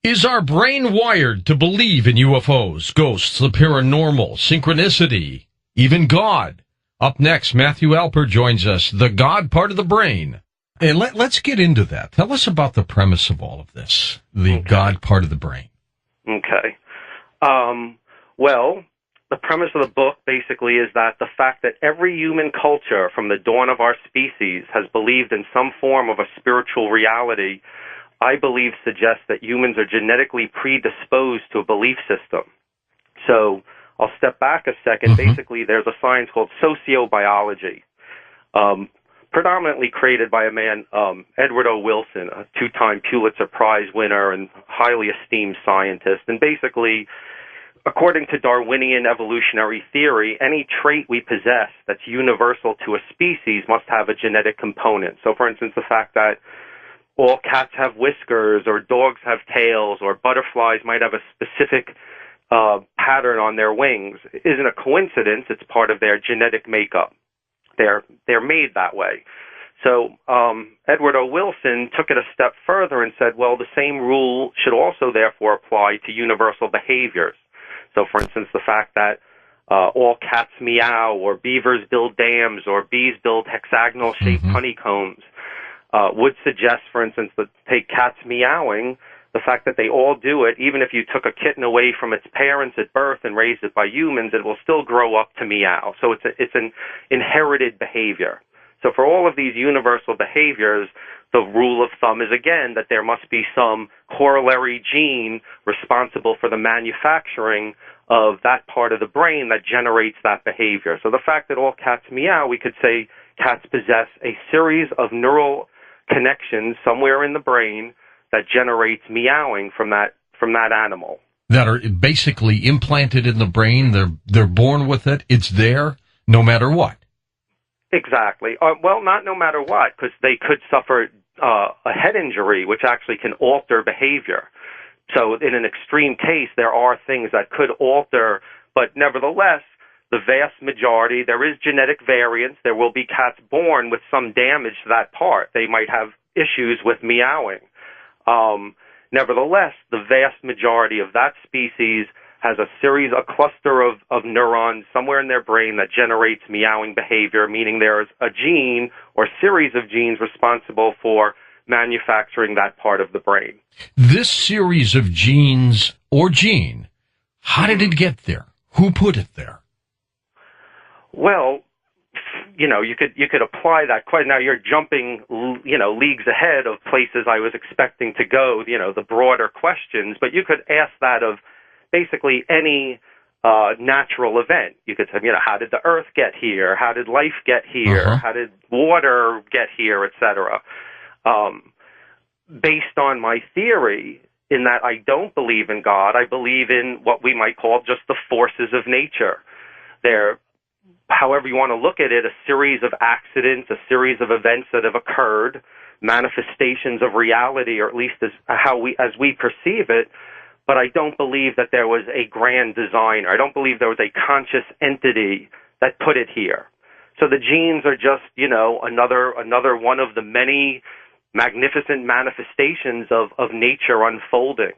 Is our brain wired to believe in UFOs, ghosts, the paranormal, synchronicity, even God? Up next, Matthew Alper joins us, the God part of the brain. And let's get into that. Tell us about the premise of all of this, the God part of the brain. Okay. Well, the premise of the book basically is that the fact that every human culture from the dawn of our species has believed in some form of a spiritual reality, I believe suggests that humans are genetically predisposed to a belief system. So I'll step back a second. Basically, there's a science called sociobiology, predominantly created by a man, Edward O. Wilson, a two-time Pulitzer Prize winner and highly esteemed scientist. And basically, according to Darwinian evolutionary theory, any trait we possess that's universal to a species must have a genetic component. So, for instance, the fact that all cats have whiskers, or dogs have tails, or butterflies might have a specific pattern on their wings isn't a coincidence. It's part of their genetic makeup. They're made that way. So Edward O. Wilson took it a step further and said, well, the same rule should also therefore apply to universal behaviors. So, for instance, the fact that all cats meow, or beavers build dams, or bees build hexagonal-shaped honeycombs, would suggest, for instance, that take cats meowing, the fact that they all do it, even if you took a kitten away from its parents at birth and raised it by humans, it will still grow up to meow. So it's an inherited behavior. So for all of these universal behaviors, the rule of thumb is, again, that there must be some corollary gene responsible for the manufacturing of that part of the brain that generates that behavior. So the fact that all cats meow, we could say cats possess a series of neural connections somewhere in the brain that generates meowing from that animal. That are basically implanted in the brain. They're born with it. It's there no matter what. Exactly. Well, not no matter what, because they could suffer a head injury, which actually can alter behavior. So in an extreme case, there are things that could alter, but nevertheless, the vast majority, there is genetic variance. There will be cats born with some damage to that part. They might have issues with meowing. Nevertheless, the vast majority of that species has a cluster of neurons somewhere in their brain that generates meowing behavior, meaning there's a gene or series of genes responsible for manufacturing that part of the brain. This series of genes or gene, how did it get there? Who put it there? Well, you could apply that question. Now you're jumping, leagues ahead of places I was expecting to go, the broader questions, but you could ask that of basically any natural event. You could say, how did the earth get here? How did life get here? How did water get here, etc.? Based on my theory, in that I don't believe in God, I believe in what we might call just the forces of nature. They're, however you want to look at it, a series of accidents, a series of events that have occurred, manifestations of reality, or at least as we perceive it. But I don't believe that there was a grand designer. I don't believe there was a conscious entity that put it here. So the genes are just, another one of the many magnificent manifestations of nature unfolding.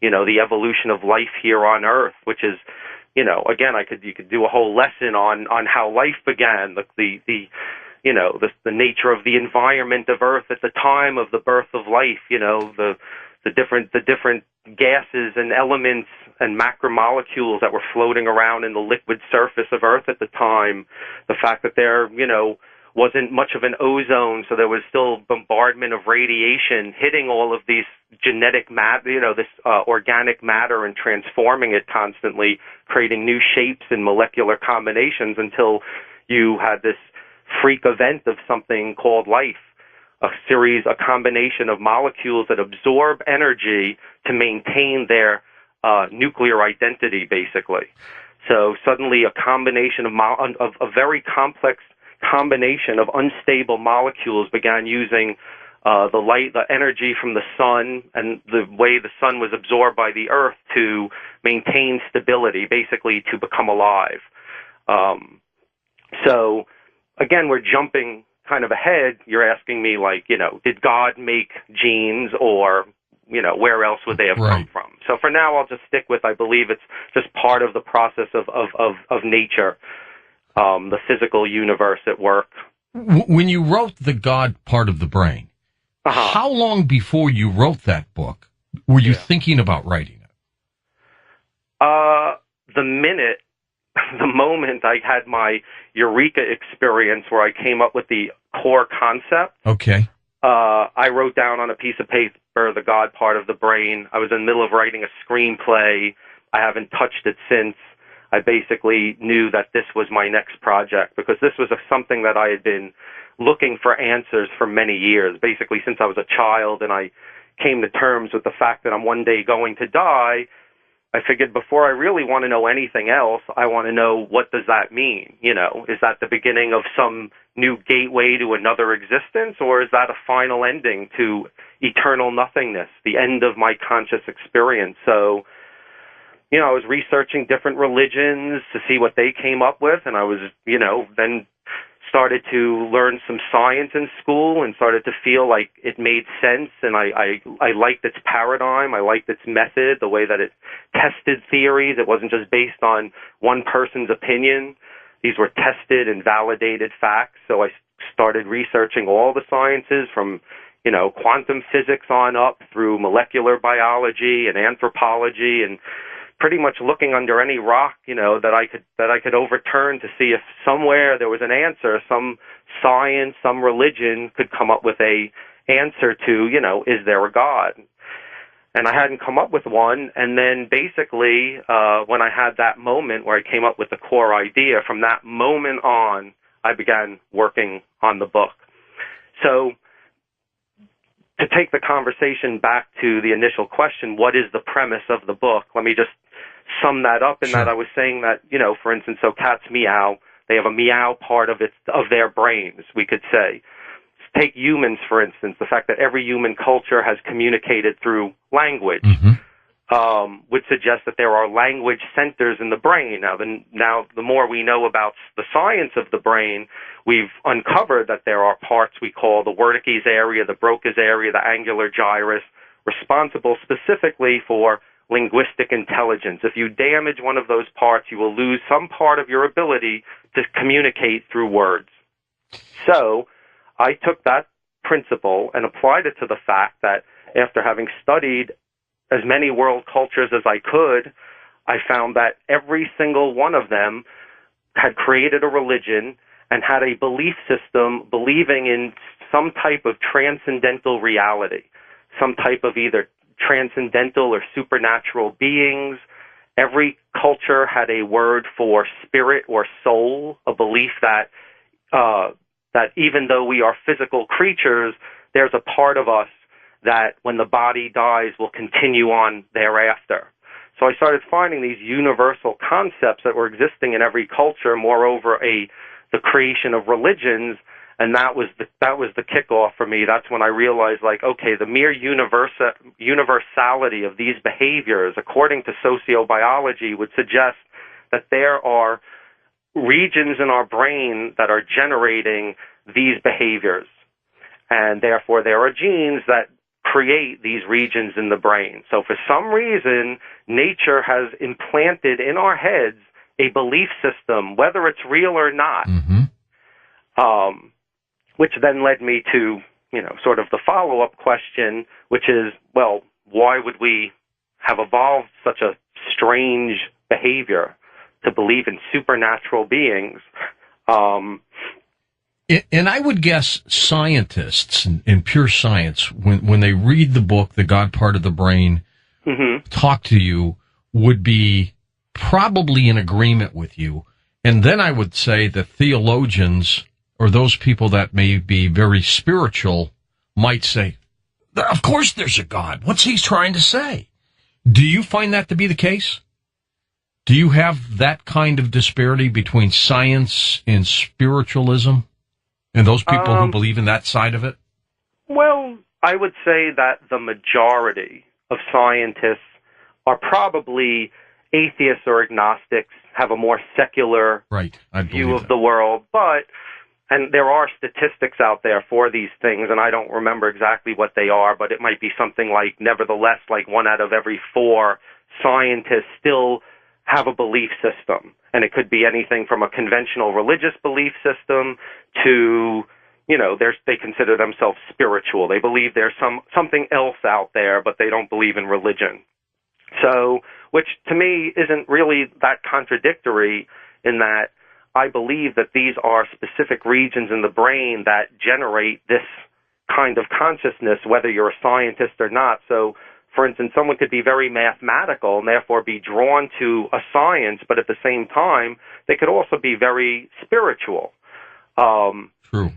The evolution of life here on Earth, which is, again, you could do a whole lesson on how life began, the nature of the environment of Earth at the time of the birth of life, the different gases and elements and macromolecules that were floating around in the liquid surface of Earth at the time, the fact that there, wasn't much of an ozone, so there was still bombardment of radiation hitting all of these genetic matter, this organic matter, and transforming it constantly, creating new shapes and molecular combinations until you had this freak event of something called life. A combination of molecules that absorb energy to maintain their nuclear identity, basically. So suddenly a combination of a very complex combination of unstable molecules began using the energy from the sun and the way the sun was absorbed by the earth to maintain stability, basically to become alive. So again, we're jumping kind of ahead. You're asking me, did God make genes, or where else would they have come from? So for now, I'll just stick with, I believe it's just part of the process of nature, the physical universe at work. When you wrote The God Part of the Brain, how long before you wrote that book were you thinking about writing it? The moment I had my eureka experience where I came up with the core concept. Okay. I wrote down on a piece of paper the God Part of the Brain. I was in the middle of writing a screenplay. I haven't touched it since. I basically knew that this was my next project because this was something that I had been looking for answers for many years, basically since I was a child, and I came to terms with the fact that I'm one day going to die. I figured before I really want to know anything else, I want to know, what does that mean? Is that the beginning of some new gateway to another existence, or is that a final ending to eternal nothingness, the end of my conscious experience? So, I was researching different religions to see what they came up with, and I was, then started to learn some science in school and started to feel like it made sense, and I liked its paradigm. I liked its method, the way that it tested theories. It wasn't just based on one person's opinion. These were tested and validated facts. So I started researching all the sciences from, quantum physics on up through molecular biology and anthropology, and pretty much looking under any rock, that I could overturn to see if somewhere there was an answer, some science, some religion could come up with a answer to, is there a God? And I hadn't come up with one. And then basically, when I had that moment where I came up with the core idea, from that moment on, I began working on the book. So to take the conversation back to the initial question, what is the premise of the book? Let me just sum that up in that I was saying that, for instance, so cats meow, they have a meow part of their brains, we could say. Take humans, for instance, the fact that every human culture has communicated through language, would suggest that there are language centers in the brain. Now, the more we know about the science of the brain, we've uncovered that there are parts we call the Wernicke's area, the Broca's area, the angular gyrus, responsible specifically for linguistic intelligence. If you damage one of those parts, you will lose some part of your ability to communicate through words. So I took that principle and applied it to the fact that after having studied as many world cultures as I could, I found that every single one of them had created a religion and had a belief system believing in some type of transcendental reality, some type of either transcendental or supernatural beings. Every culture had a word for spirit or soul, a belief that that even though we are physical creatures, there's a part of us that when the body dies will continue on thereafter. So I started finding these universal concepts that were existing in every culture, moreover the creation of religions, and that was the kickoff for me. That's when I realized, okay, the mere universality of these behaviors, according to sociobiology, would suggest that there are regions in our brain that are generating these behaviors, and therefore there are genes that create these regions in the brain. So for some reason, nature has implanted in our heads a belief system, whether it's real or not, which then led me to, sort of the follow-up question, which is, well, why would we have evolved such a strange behavior to believe in supernatural beings? And I would guess scientists in pure science, when they read the book, The God Part of the Brain, talk to you, would be probably in agreement with you. And then I would say that theologians, or those people that may be very spiritual, might say, of course there's a God. What's he trying to say? Do you find that to be the case? Do you have that kind of disparity between science and spiritualism? And those people who believe in that side of it? Well, I would say that the majority of scientists are probably atheists or agnostics, have a more secular view of the world. But and there are statistics out there for these things, and I don't remember exactly what they are, but it might be something like, nevertheless, like 1 out of every 4 scientists still have a belief system. And it could be anything from a conventional religious belief system to, they consider themselves spiritual. They believe there's something else out there, but they don't believe in religion. So, which to me isn't really that contradictory, in that I believe that these are specific regions in the brain that generate this kind of consciousness, whether you're a scientist or not. So, for instance, someone could be very mathematical and therefore be drawn to a science, but at the same time, they could also be very spiritual. True.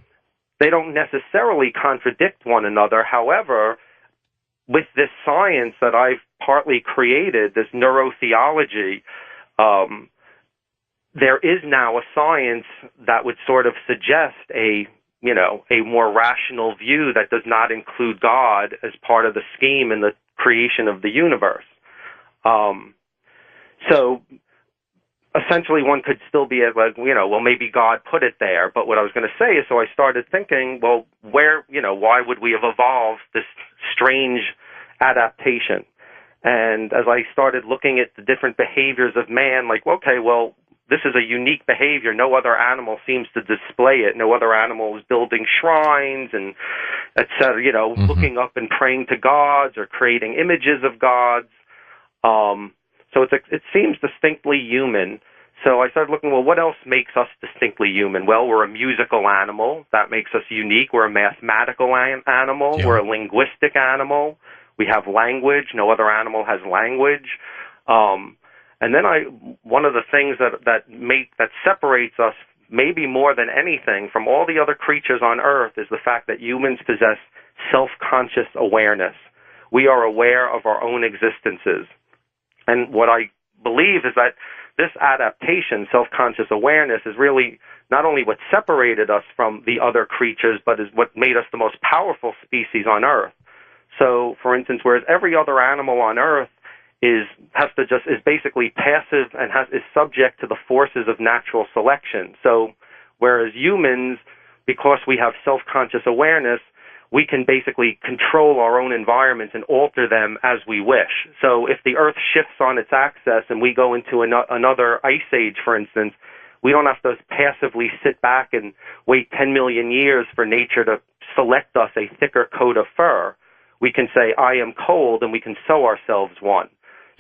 They don't necessarily contradict one another. However, with this science that I've partly created, this neurotheology, there is now a science that would sort of suggest a more rational view that does not include God as part of the scheme in the creation of the universe. So essentially one could still be like, well, maybe God put it there. But what I was going to say is, so I started thinking, well, why would we have evolved this strange adaptation? And as I started looking at the different behaviors of man, like, okay, well, this is a unique behavior. No other animal seems to display it. No other animal is building shrines and et cetera, looking up and praying to gods or creating images of gods. So it seems distinctly human. So I started looking, well, what else makes us distinctly human? Well, we're a musical animal. That makes us unique. We're a mathematical animal. Yeah. We're a linguistic animal. We have language. No other animal has language. And then one of the things that separates us maybe more than anything from all the other creatures on Earth is the fact that humans possess self-conscious awareness. We are aware of our own existences. And what I believe is that this adaptation, self-conscious awareness, is really not only what separated us from the other creatures, but is what made us the most powerful species on Earth. So, for instance, whereas every other animal on Earth is basically passive and is subject to the forces of natural selection. So, whereas humans, because we have self-conscious awareness, we can basically control our own environments and alter them as we wish. So if the Earth shifts on its axis and we go into another ice age, for instance, we don't have to passively sit back and wait 10 million years for nature to select us a thicker coat of fur. We can say, I am cold, and we can sew ourselves one.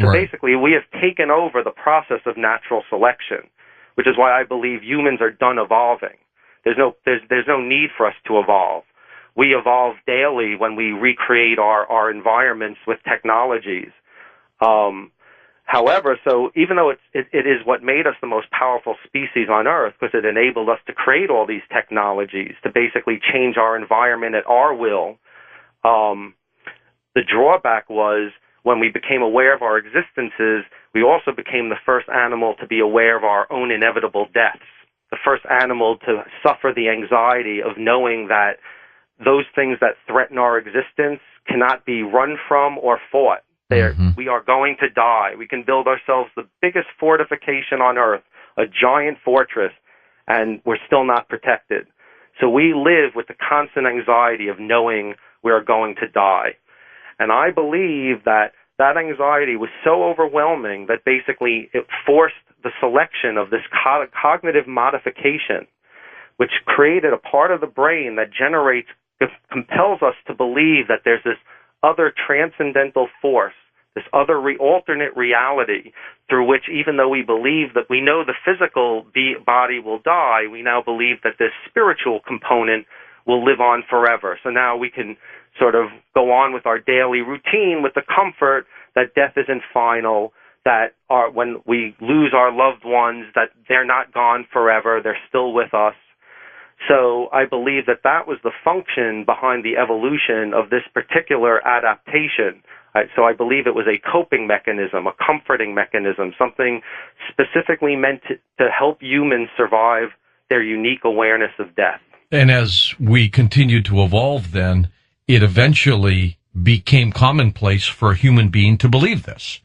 So basically, we have taken over the process of natural selection, which is why I believe humans are done evolving. There's no need for us to evolve. We evolve daily when we recreate our environments with technologies. However, so even though it is what made us the most powerful species on Earth, because it enabled us to create all these technologies to basically change our environment at our will, the drawback was when we became aware of our existences, we also became the first animal to be aware of our own inevitable deaths, the first animal to suffer the anxiety of knowing that those things that threaten our existence cannot be run from or fought. We are going to die. We can build ourselves the biggest fortification on Earth, a giant fortress, and we're still not protected. So we live with the constant anxiety of knowing we are going to die. And I believe that anxiety was so overwhelming that basically it forced the selection of this cognitive modification, which created a part of the brain that compels us to believe that there's this other transcendental force, this other alternate reality through which, even though we believe that we know the physical body will die, we now believe that this spiritual component will live on forever. So now we can sort of go on with our daily routine with the comfort that death isn't final, that when we lose our loved ones, that they're not gone forever, they're still with us. So I believe that was the function behind the evolution of this particular adaptation. So I believe it was a coping mechanism, a comforting mechanism, something specifically meant to help humans survive their unique awareness of death. And as we continued to evolve then, it eventually became commonplace for a human being to believe this.